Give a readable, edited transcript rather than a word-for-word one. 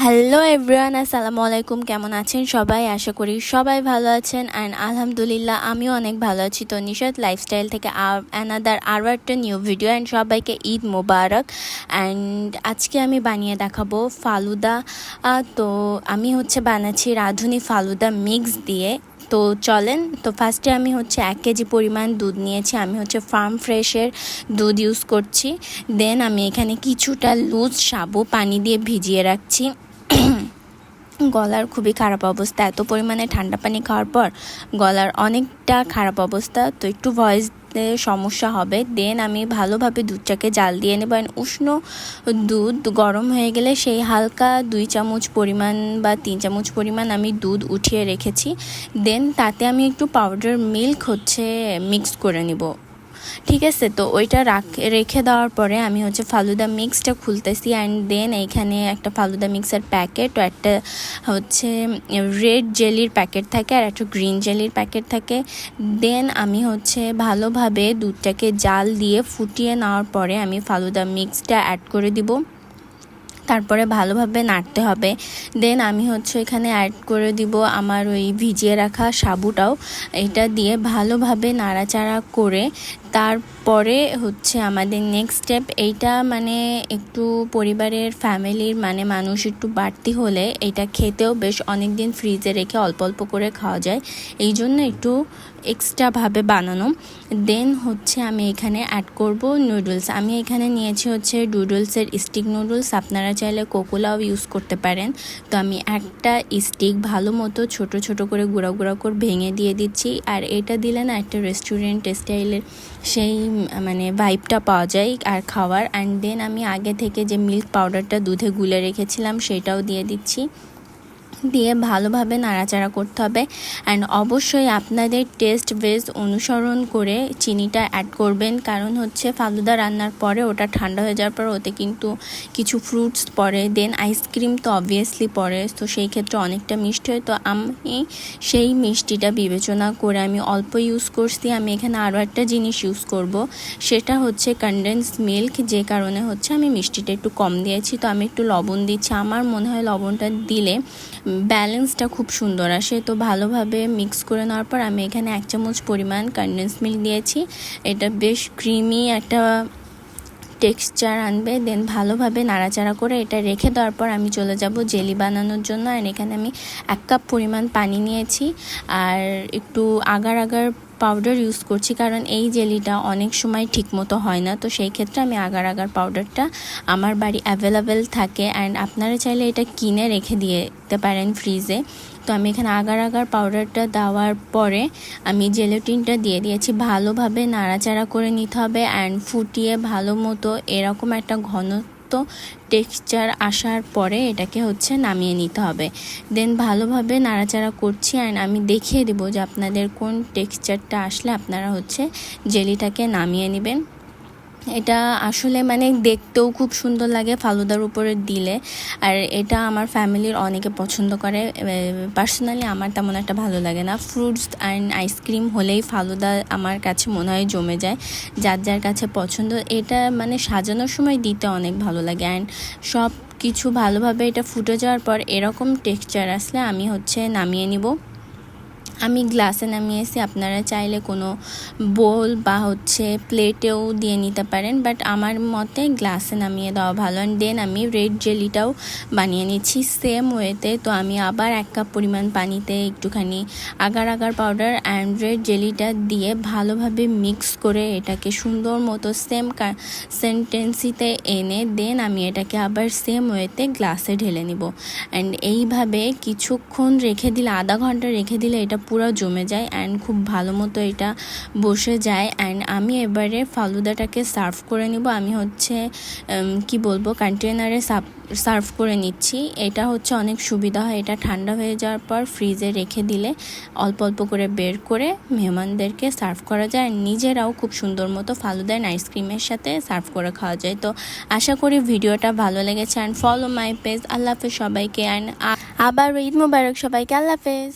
Hello everyone, আসসালামু আলাইকুম। কেমন আছেন সবাই? আশা করি সবাই ভালো আছেন। অ্যান্ড আলহামদুলিল্লাহ আমিও অনেক ভালো আছি। তো নিশাত লাইফস্টাইল থেকে আরও একটা নিউ ভিডিও। অ্যান্ড সবাইকে ঈদ মোবারক। অ্যান্ড আজকে আমি বানিয়ে দেখাবো ফালুদা। তো আমি বানাচ্ছি রাঁধুনি ফালুদা মিক্স দিয়ে। তো চলেন। তো ফার্স্টে আমি 1 কেজি পরিমাণ দুধ নিয়েছি। আমি ফার্ম ফ্রেশের দুধ ইউজ করছি। দেন আমি এখানে কিছুটা লুজ সাবু পানি দিয়ে ভিজিয়ে রাখছি। গলার খুবই খারাপ অবস্থা, এত পরিমাণে ঠান্ডা পানি খাওয়ার পর গলার অনেকটা খারাপ অবস্থা, তো একটু ভয়েসে সমস্যা হবে। দেন আমি ভালোভাবে দুধটাকে জাল দিয়ে নেব। উষ্ণ দুধ গরম হয়ে গেলে সেই হালকা 2 চামচ পরিমাণ বা 3 চামচ পরিমাণ আমি দুধ উঠিয়ে রেখেছি। দেন তাতে আমি একটু পাউডার মিল্ক মিক্স করে নেব। ঠিক আছে, তো ওইটা রেখে দেওয়ার পরে আমি ফালুদা মিক্সটা খুলতেছি। অ্যান্ড দেন এইখানে একটা ফালুদা মিক্সের প্যাকেট ও একটা রেড জেলির প্যাকেট থাকে আর একটা গ্রিন জেলির প্যাকেট থাকে। দেন আমি ভালোভাবে দুধটাকে জাল দিয়ে ফুটিয়ে নেওয়ার পরে আমি ফালুদা মিক্সটা অ্যাড করে দিব। তারপরে ভালোভাবে নাড়তে হবে। দেন আমি এখানে অ্যাড করে দিব আমার ওই ভিজিয়ে রাখা সাবুটাও। এটা দিয়ে ভালোভাবে নাড়াচাড়া করে তারপরে আমাদের নেক্সট স্টেপ এইটা, একটু পরিবারের ফ্যামিলির মানুষ একটু বাড়তি হলে এটা খেতেও বেশ অনেক দিন ফ্রিজে রেখে অল্প অল্প করে খাওয়া যায়, এই জন্য একটু এক্সট্রাভাবে বানানো। দেন আমি এখানে অ্যাড করব নুডলস। আমি এখানে নিয়েছি ডুডলসের স্টিক নুডলস। আপনারা চাইলে কোকোলাও ইউজ করতে পারেন। তো আমি একটা স্টিক ভালো মতো ছোট ছোট করে গুঁড়া গুঁড়া করে ভেঙে দিয়ে দিচ্ছি। আর এটা দিলে না একটা রেস্টুরেন্ট স্টাইলের সেই ভাইবটা পাওয়া যায় আর খাওয়ার। অ্যান্ড দেন আমি আগে থেকে যে মিল্ক পাউডারটা দুধে গুলে রেখেছিলাম সেটাও দিয়ে দিচ্ছি। দিয়ে ভালোভাবে নাড়াচাড়া করতে হবে। অ্যান্ড অবশ্যই আপনাদের টেস্ট বেস অনুসরণ করে চিনিটা অ্যাড করবেন, কারণ ফালুদা রান্নার পরে ওটা ঠান্ডা হয়ে যাওয়ার পর ওতে কিন্তু কিছু ফ্রুটস পড়ে, দেন আইসক্রিম তো অবভিয়াসলি পড়ে, তো সেই ক্ষেত্রে অনেকটা মিষ্টি হয়। তো আমি সেই মিষ্টিটা বিবেচনা করে আমি অল্প ইউজ করছি। আমি এখানে আরও একটা জিনিস ইউজ করব, সেটা কনডেন্স মিল্ক, যে কারণে আমি মিষ্টিটা একটু কম দিয়েছি। তো আমি একটু লবণ দিচ্ছি। আমার মনে হয় লবণটা দিলে ব্যালেন্সটা খুব সুন্দর আসে। তো ভালোভাবে মিক্স করে নেওয়ার পর আমি এখানে 1 চামচ পরিমাণ কনডেন্স মিল্ক দিয়েছি। এটা বেশ ক্রিমি একটা টেক্সচার আনবে। দেন ভালোভাবে নাড়াচাড়া করে এটা রেখে দেওয়ার পর আমি চলে যাব জেলি বানানোর জন্য। আর এখানে আমি 1 কাপ পরিমাণ পানি নিয়েছি আর একটু আগার পাউডার ইউজ করছি, কারণ এই জেলিটা অনেক সময় ঠিক মতো হয় না। তো সেই ক্ষেত্রে আমি আগার পাউডারটা আমার বাড়ি অ্যাভেলেবেল থাকে। অ্যান্ড আপনারা চাইলে এটা কিনে রেখে দিতে পারেন ফ্রিজে। তো আমি এখানে আগার পাউডারটা দেওয়ার পরে আমি জেলেটিনটা দিয়ে দিয়েছি। ভালোভাবে নাড়াচাড়া করে নিতে হবে অ্যান্ড ফুটিয়ে ভালো মতো এরকম একটা ঘনত্ব টেক্সচার আসার পরে এটাকে নামিয়ে নিতে হবে। দেন ভালোভাবে নাড়াচাড়া করছি অ্যান্ড আমি দেখিয়ে দেবো যে আপনাদের কোন টেক্সচারটা আসলে আপনারা জেলিটাকে নামিয়ে নেবেন। এটা আসলে দেখতেও খুব সুন্দর লাগে ফালুদার উপরে দিলে। আর এটা আমার ফ্যামিলির অনেকে পছন্দ করে। পার্সোনালি আমার তেমন একটা ভালো লাগে না। ফ্রুটস অ্যান্ড আইসক্রিম হলেই ফালুদা আমার কাছে মনে হয় জমে যায়, যার যার কাছে পছন্দ। এটা সাজানোর সময় দিতে অনেক ভালো লাগে। অ্যান্ড সব কিছু ভালোভাবে এটা ফুটে যাওয়ার পর এরকম টেক্সচার আসলে আমি নামিয়ে নিব। আমি গ্লাসে নামিয়েছি, আপনারা চাইলে কোনো বোল বা প্লেটেও দিয়ে নিতে পারেন, বাট আমার মতে গ্লাসে নামিয়ে দেওয়া ভালো। অ্যান্ড দেন আমি রেড জেলিটাও বানিয়ে নিচ্ছি সেম ওয়েতে। তো আমি আবার 1 কাপ পরিমাণ পানিতে একটুখানি আগার পাউডার অ্যান্ড রেড জেলিটা দিয়ে ভালোভাবে মিক্স করে এটাকে সুন্দর মতো সেম সেন্টেন্সিতে এনে দেন আমি এটাকে আবার সেম ওয়েতে গ্লাসে ঢেলে নিব। অ্যান্ড এইভাবে কিছুক্ষণ রেখে দিলে, আধা ঘন্টা রেখে দিলে এটা পুরো জমে যায় অ্যান্ড খুব ভালো মতো এটা বসে যায়। অ্যান্ড আমি এবারে ফালুদাটাকে সার্ভ করে নিব। আমি কন্টেনারে সার্ভ করে নিচ্ছি। এটা অনেক সুবিধা হয়। এটা ঠান্ডা হয়ে যাওয়ার পর ফ্রিজে রেখে দিলে অল্প অল্প করে বের করে মেহমানদেরকে সার্ভ করা যায়। আর নিজেরাও খুব সুন্দর মতো ফালুদা অ্যান্ড আইসক্রিমের সাথে সার্ভ করে খাওয়া যায়। তো আশা করি ভিডিওটা ভালো লেগেছে। And follow my page. আল্লাহ হাফেজ সবাইকে। অ্যান্ড আবার ঈদ মোবারক সবাইকে। আল্লাহ হাফেজ।